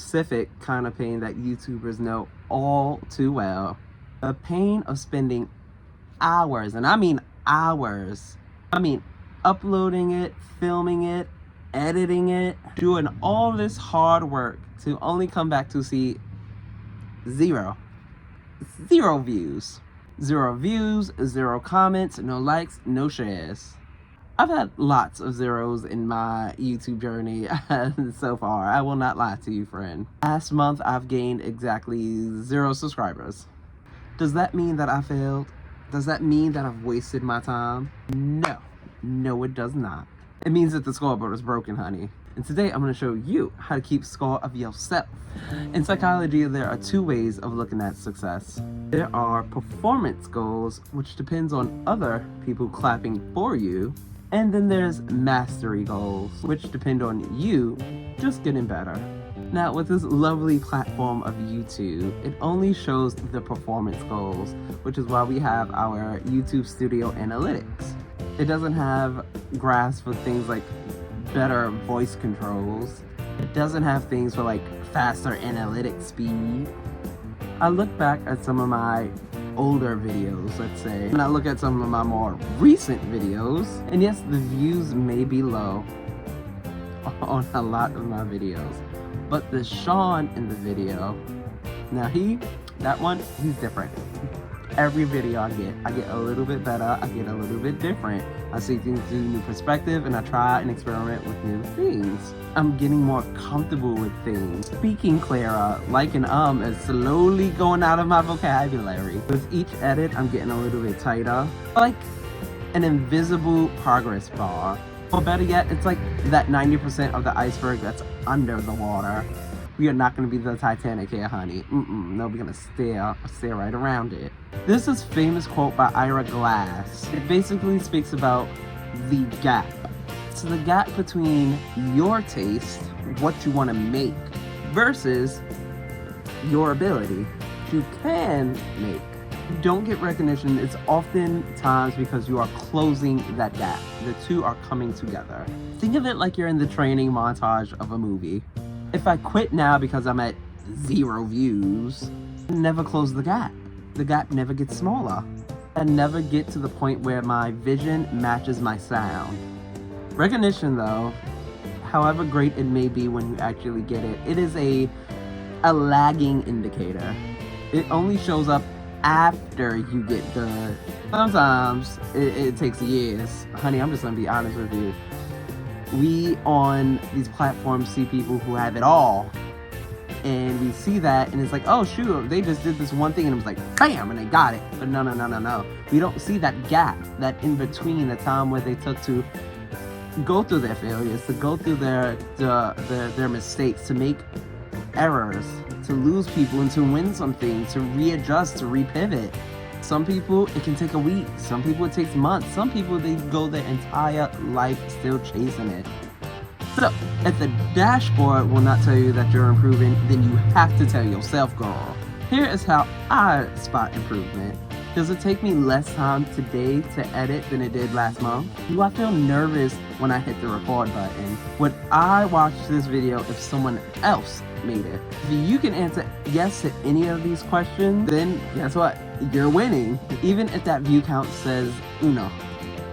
specific kind of pain that YouTubers know all too well. The pain of spending hours, and I mean hours, uploading it, filming it, editing it, doing all this hard work to only come back to see zero views. 0 views, 0 comments, no likes, no shares. I've had lots of zeros in my YouTube journey so far. I will not lie to you, friend. Last month, I've gained exactly 0 subscribers. Does that mean that I failed? Does that mean that I've wasted my time? No, it does not. It means that the scoreboard is broken, honey. And today I'm going to show you how to keep score of yourself. In psychology, there are 2 ways of looking at success. There are performance goals, which depends on other people clapping for you. And then there's mastery goals, which depend on you just getting better. Now, with this lovely platform of YouTube, it only shows the performance goals, which is why we have our YouTube Studio Analytics. It doesn't have graphs for things like better voice controls. It doesn't have things for like faster analytic speed. I look back at some of my older videos, let's say, and I look at some of my more recent videos, and yes, the views may be low on a lot of my videos, but the Sean in the video, now he's different. Every video I get a little bit better, I get a little bit different. I see things through new perspective, and I try and experiment with new things. I'm getting more comfortable with things. Speaking clearer, like and is slowly going out of my vocabulary. With each edit, I'm getting a little bit tighter. Like an invisible progress bar. Or better yet, it's like that 90% of the iceberg that's under the water. We are not going to be the Titanic here, honey. No, we're going to steer right around it. This is famous quote by Ira Glass. It basically speaks about the gap. So the gap between your taste, what you want to make, versus your ability. You can make. You don't get recognition. It's oftentimes because you are closing that gap. The 2 are coming together. Think of it like you're in the training montage of a movie. If I quit now because I'm at 0 views, I never close the gap. The gap never gets smaller. I never get to the point where my vision matches my sound. Recognition, though, however great it may be when you actually get it, it is a lagging indicator. It only shows up after you get good. Sometimes it takes years. Honey, I'm just gonna be honest with you. We on these platforms see people who have it all, and we see that and it's like, oh shoot, they just did this one thing and it was like bam, and they got it. But no, we don't see that gap, that in between, the time where they took to go through their failures, to go through their mistakes, to make errors, to lose people and to win something, to readjust, to repivot. Some people, it can take a week. Some people, it takes months. Some people, they go their entire life still chasing it. So, if the dashboard will not tell you that you're improving, then you have to tell yourself, girl. Here is how I spot improvement. Does it take me less time today to edit than it did last month? Do I feel nervous when I hit the record button? Would I watch this video if someone else made it? If you can answer yes to any of these questions, then guess what? You're winning. Even if that view count says uno.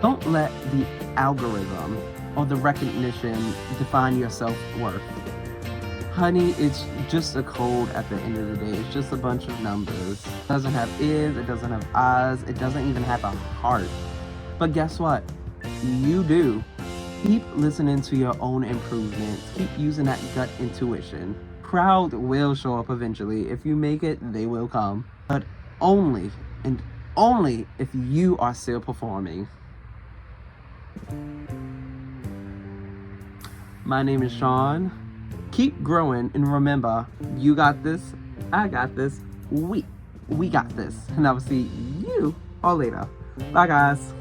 Don't let the algorithm or the recognition define your self-worth. Honey, it's just a code at the end of the day. It's just a bunch of numbers. It doesn't have ears, it doesn't have eyes, it doesn't even have a heart. But guess what? You do. Keep listening to your own improvements. Keep using that gut intuition. Crowd will show up eventually. If you make it, they will come. But only and only if you are still performing. My name is Sean. Keep growing, and remember, you got this, I got this, we got this. And I will see you all later. Bye, guys.